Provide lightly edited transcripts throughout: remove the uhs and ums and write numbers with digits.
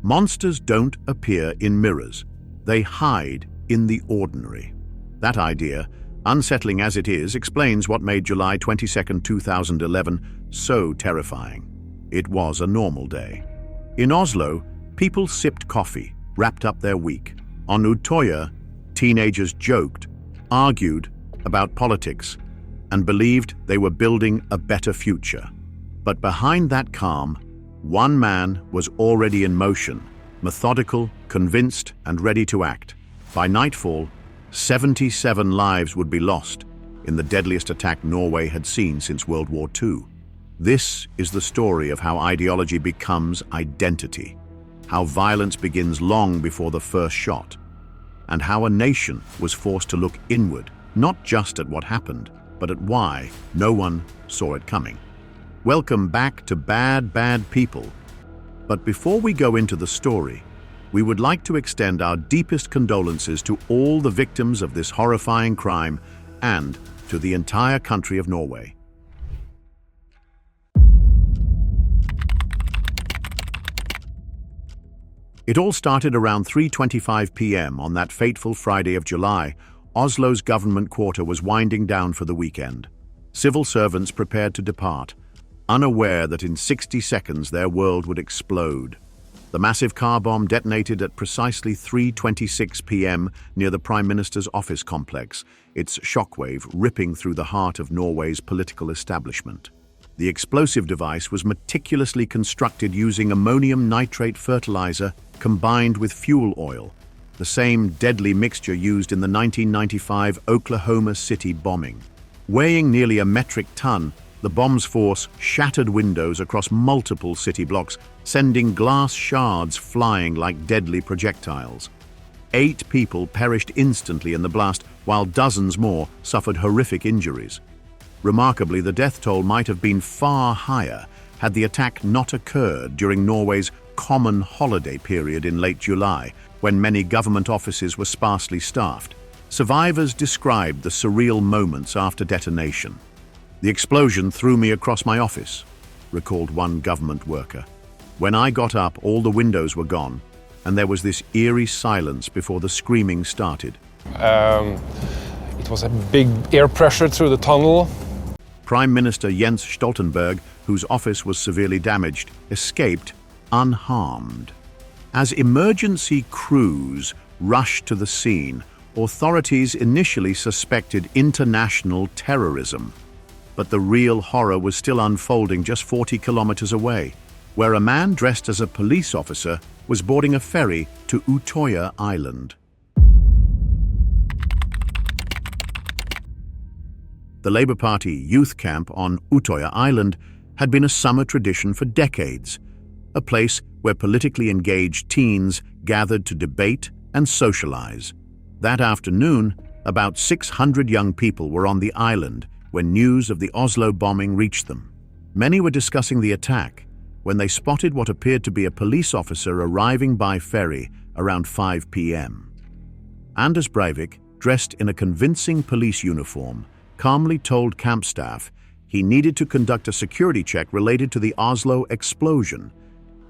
Monsters don't appear in mirrors. They hide in the ordinary. That idea, unsettling as it is, explains what made July 22, 2011 so terrifying. It was a normal day. In Oslo, people sipped coffee, wrapped up their week. On Utøya, teenagers joked, argued about politics, and believed they were building a better future. But behind that calm, one man was already in motion, methodical, convinced, and ready to act. By nightfall, 77 lives would be lost in the deadliest attack Norway had seen since World War II. This is the story of how ideology becomes identity, how violence begins long before the first shot, and how a nation was forced to look inward, not just at what happened, but at why no one saw it coming. Welcome back to Bad, Bad People. But before we go into the story, we would like to extend our deepest condolences to all the victims of this horrifying crime and to the entire country of Norway. It all started around 3:25 p.m. on that fateful Friday of July. Oslo's government quarter was winding down for the weekend. Civil servants prepared to depart, unaware that in 60 seconds their world would explode. The massive car bomb detonated at precisely 3:26 p.m. near the Prime Minister's office complex, its shockwave ripping through the heart of Norway's political establishment. The explosive device was meticulously constructed using ammonium nitrate fertilizer combined with fuel oil, the same deadly mixture used in the 1995 Oklahoma City bombing. Weighing nearly a metric ton, the bomb's force shattered windows across multiple city blocks, sending glass shards flying like deadly projectiles. 8 people perished instantly in the blast, while dozens more suffered horrific injuries. Remarkably, the death toll might have been far higher had the attack not occurred during Norway's common holiday period in late July, when many government offices were sparsely staffed. Survivors described the surreal moments after detonation. "The explosion threw me across my office," recalled one government worker. "When I got up, all the windows were gone, and there was this eerie silence before the screaming started." It was a big air pressure through the tunnel. Prime Minister Jens Stoltenberg, whose office was severely damaged, escaped unharmed. As emergency crews rushed to the scene, authorities initially suspected international terrorism. But the real horror was still unfolding just 40 kilometers away, where a man dressed as a police officer was boarding a ferry to Utøya Island. The Labour Party youth camp on Utøya Island had been a summer tradition for decades, a place where politically engaged teens gathered to debate and socialize. That afternoon, about 600 young people were on the island when news of the Oslo bombing reached them. Many were discussing the attack when they spotted what appeared to be a police officer arriving by ferry around 5 p.m. Anders Breivik, dressed in a convincing police uniform, calmly told camp staff he needed to conduct a security check related to the Oslo explosion.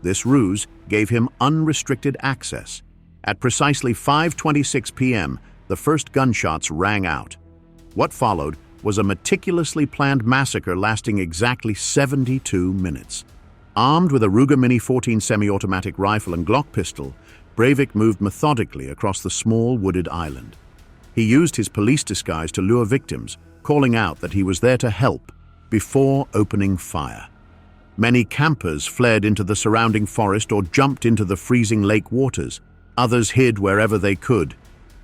This ruse gave him unrestricted access. At precisely 5:26 p.m., the first gunshots rang out. What followed was a meticulously planned massacre lasting exactly 72 minutes. Armed with a Ruger Mini 14 semi-automatic rifle and Glock pistol, Breivik moved methodically across the small wooded island. He used his police disguise to lure victims, calling out that he was there to help before opening fire. Many campers fled into the surrounding forest or jumped into the freezing lake waters. Others hid wherever they could,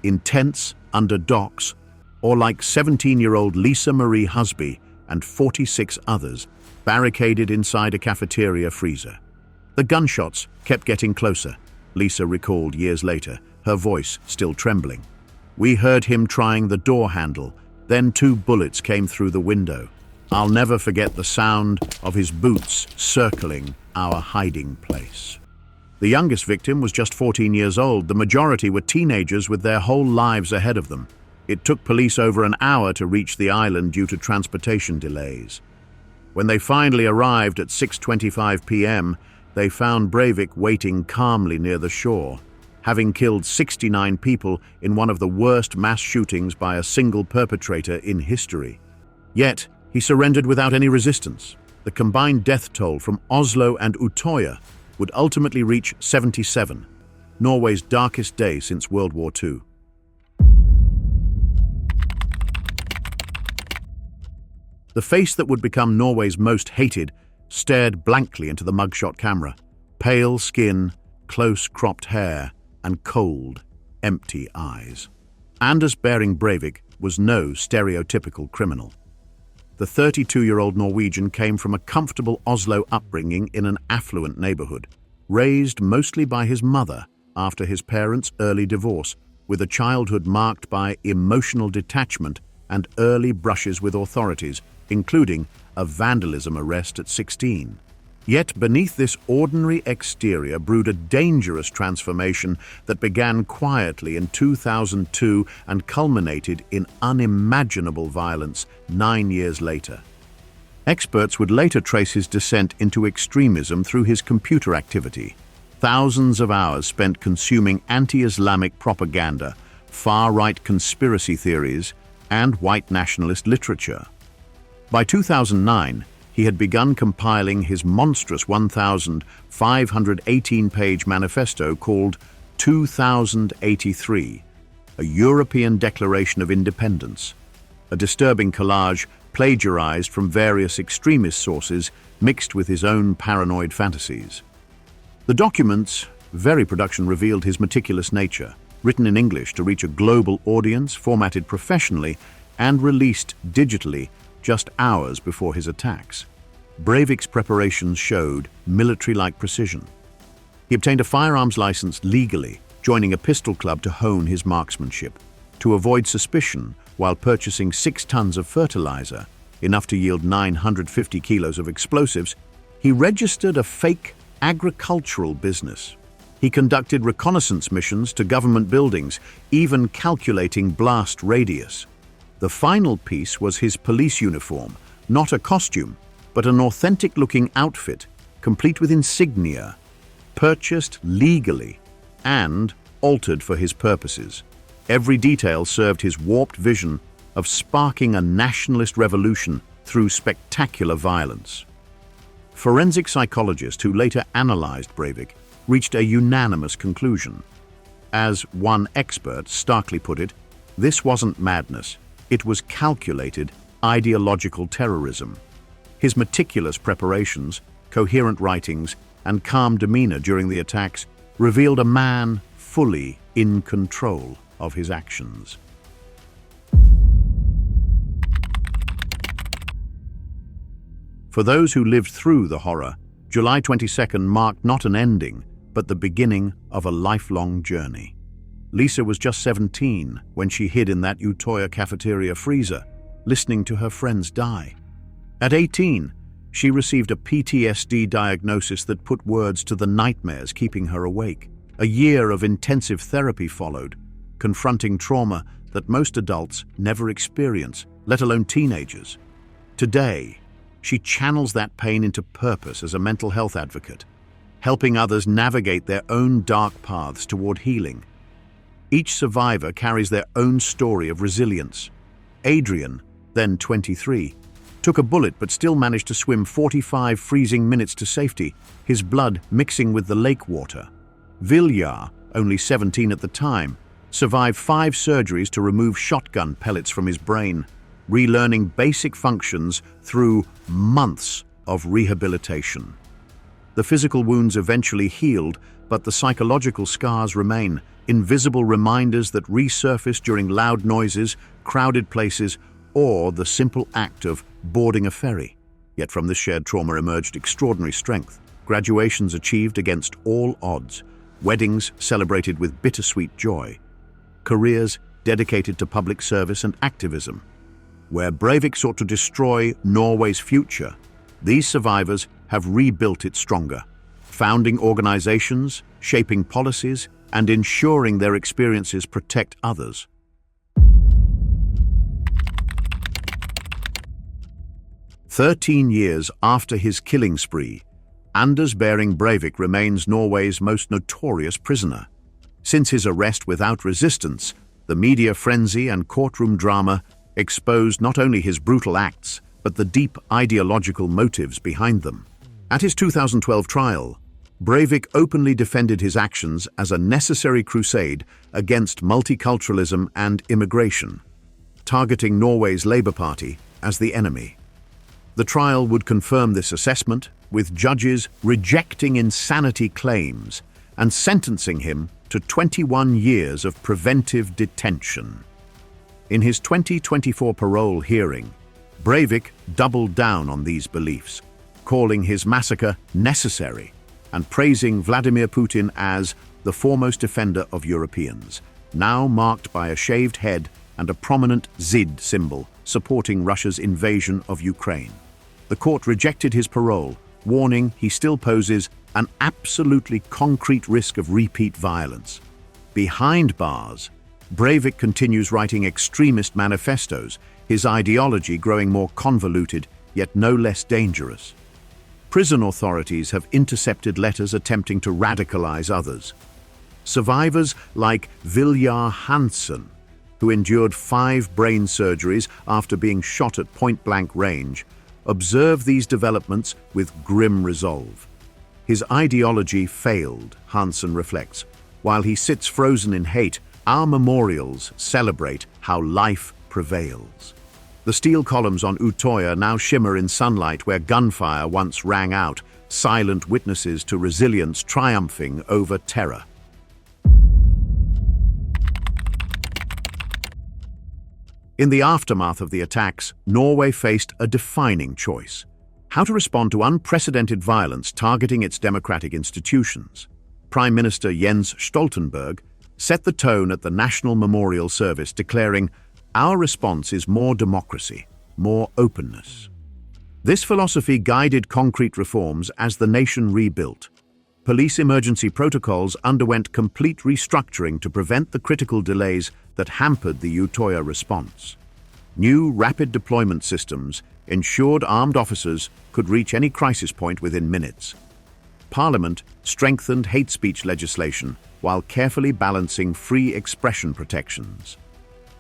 in tents, under docks, or like 17-year-old Lisa Marie Husby and 46 others, barricaded inside a cafeteria freezer. The gunshots kept getting closer, Lisa recalled years later, her voice still trembling. "We heard him trying the door handle, then 2 bullets came through the window. I'll never forget the sound of his boots circling our hiding place." The youngest victim was just 14 years old. The majority were teenagers with their whole lives ahead of them. It took police over an hour to reach the island due to transportation delays. When they finally arrived at 6:25 p.m., they found Breivik waiting calmly near the shore, having killed 69 people in one of the worst mass shootings by a single perpetrator in history. Yet, he surrendered without any resistance. The combined death toll from Oslo and Utøya would ultimately reach 77, Norway's darkest day since World War II. The face that would become Norway's most hated stared blankly into the mugshot camera. Pale skin, close-cropped hair, and cold, empty eyes. Anders Behring Breivik was no stereotypical criminal. The 32-year-old Norwegian came from a comfortable Oslo upbringing in an affluent neighborhood, raised mostly by his mother after his parents' early divorce, with a childhood marked by emotional detachment and early brushes with authorities, including a vandalism arrest at 16. Yet beneath this ordinary exterior brewed a dangerous transformation that began quietly in 2002 and culminated in unimaginable violence 9 years later. Experts would later trace his descent into extremism through his computer activity. Thousands of hours spent consuming anti-Islamic propaganda, far-right conspiracy theories, and white nationalist literature. By 2009, he had begun compiling his monstrous 1,518-page manifesto called 2083, a European Declaration of Independence, a disturbing collage plagiarized from various extremist sources mixed with his own paranoid fantasies. The document's very production revealed his meticulous nature, written in English to reach a global audience, formatted professionally, and released digitally just hours before his attacks. Breivik's preparations showed military-like precision. He obtained a firearms license legally, joining a pistol club to hone his marksmanship. To avoid suspicion, while purchasing 6 tons of fertilizer, enough to yield 950 kilos of explosives, he registered a fake agricultural business. He conducted reconnaissance missions to government buildings, even calculating blast radius. The final piece was his police uniform, not a costume, but an authentic-looking outfit, complete with insignia, purchased legally and altered for his purposes. Every detail served his warped vision of sparking a nationalist revolution through spectacular violence. Forensic psychologists who later analyzed Breivik reached a unanimous conclusion. As one expert starkly put it, this wasn't madness. It was calculated ideological terrorism. His meticulous preparations, coherent writings, and calm demeanor during the attacks revealed a man fully in control of his actions. For those who lived through the horror, July 22nd marked not an ending, but the beginning of a lifelong journey. Lisa was just 17 when she hid in that Utøya cafeteria freezer, listening to her friends die. At 18, she received a PTSD diagnosis that put words to the nightmares keeping her awake. A year of intensive therapy followed, confronting trauma that most adults never experience, let alone teenagers. Today, she channels that pain into purpose as a mental health advocate, helping others navigate their own dark paths toward healing. Each survivor carries their own story of resilience. Adrian, then 23, took a bullet but still managed to swim 45 freezing minutes to safety, his blood mixing with the lake water. Viljar, only 17 at the time, survived 5 surgeries to remove shotgun pellets from his brain, relearning basic functions through months of rehabilitation. The physical wounds eventually healed, but the psychological scars remain, invisible reminders that resurface during loud noises, crowded places, or the simple act of boarding a ferry. Yet from this shared trauma emerged extraordinary strength, graduations achieved against all odds, weddings celebrated with bittersweet joy, careers dedicated to public service and activism. Where Breivik sought to destroy Norway's future, these survivors have rebuilt it stronger, founding organizations, shaping policies, and ensuring their experiences protect others. "13 years after his killing spree, Anders Behring Breivik remains Norway's most notorious prisoner. Since his arrest without resistance, the media frenzy and courtroom drama exposed not only his brutal acts, but the deep ideological motives behind them. At his 2012 trial, Breivik openly defended his actions as a necessary crusade against multiculturalism and immigration, targeting Norway's Labour Party as the enemy. The trial would confirm this assessment, with judges rejecting insanity claims and sentencing him to 21 years of preventive detention. In his 2024 parole hearing, Breivik doubled down on these beliefs, calling his massacre necessary and praising Vladimir Putin as the foremost defender of Europeans, now marked by a shaved head and a prominent Zid symbol supporting Russia's invasion of Ukraine. The court rejected his parole, warning he still poses an absolutely concrete risk of repeat violence. Behind bars, Breivik continues writing extremist manifestos, his ideology growing more convoluted yet no less dangerous. Prison authorities have intercepted letters attempting to radicalize others. Survivors like Viljar, who endured 5 brain surgeries after being shot at point-blank range, observe these developments with grim resolve. His ideology failed, Hansen reflects. While he sits frozen in hate, our memorials celebrate how life prevails. The steel columns on Utøya now shimmer in sunlight where gunfire once rang out, silent witnesses to resilience triumphing over terror. In the aftermath of the attacks, Norway faced a defining choice: how to respond to unprecedented violence targeting its democratic institutions. Prime Minister Jens Stoltenberg set the tone at the National Memorial Service, declaring, "Our response is more democracy, more openness." This philosophy guided concrete reforms as the nation rebuilt. Police emergency protocols underwent complete restructuring to prevent the critical delays that hampered the Utøya response. New rapid deployment systems ensured armed officers could reach any crisis point within minutes. Parliament strengthened hate speech legislation while carefully balancing free expression protections.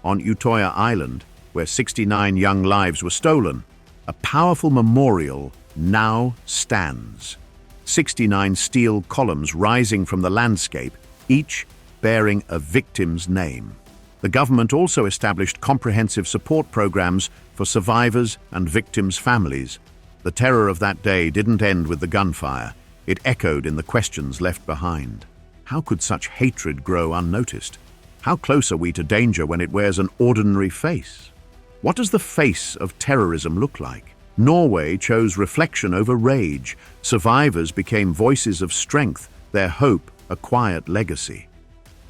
On Utøya Island, where 69 young lives were stolen, a powerful memorial now stands. 69 steel columns rising from the landscape, each bearing a victim's name. The government also established comprehensive support programs for survivors and victims' families. The terror of that day didn't end with the gunfire. It echoed in the questions left behind. How could such hatred grow unnoticed? How close are we to danger when it wears an ordinary face? What does the face of terrorism look like? Norway chose reflection over rage. Survivors became voices of strength, their hope a quiet legacy.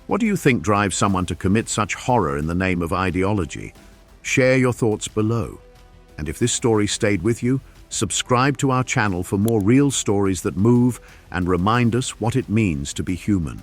What do you think drives someone to commit such horror in the name of ideology? Share your thoughts below. And if this story stayed with you, subscribe to our channel for more real stories that move and remind us what it means to be human.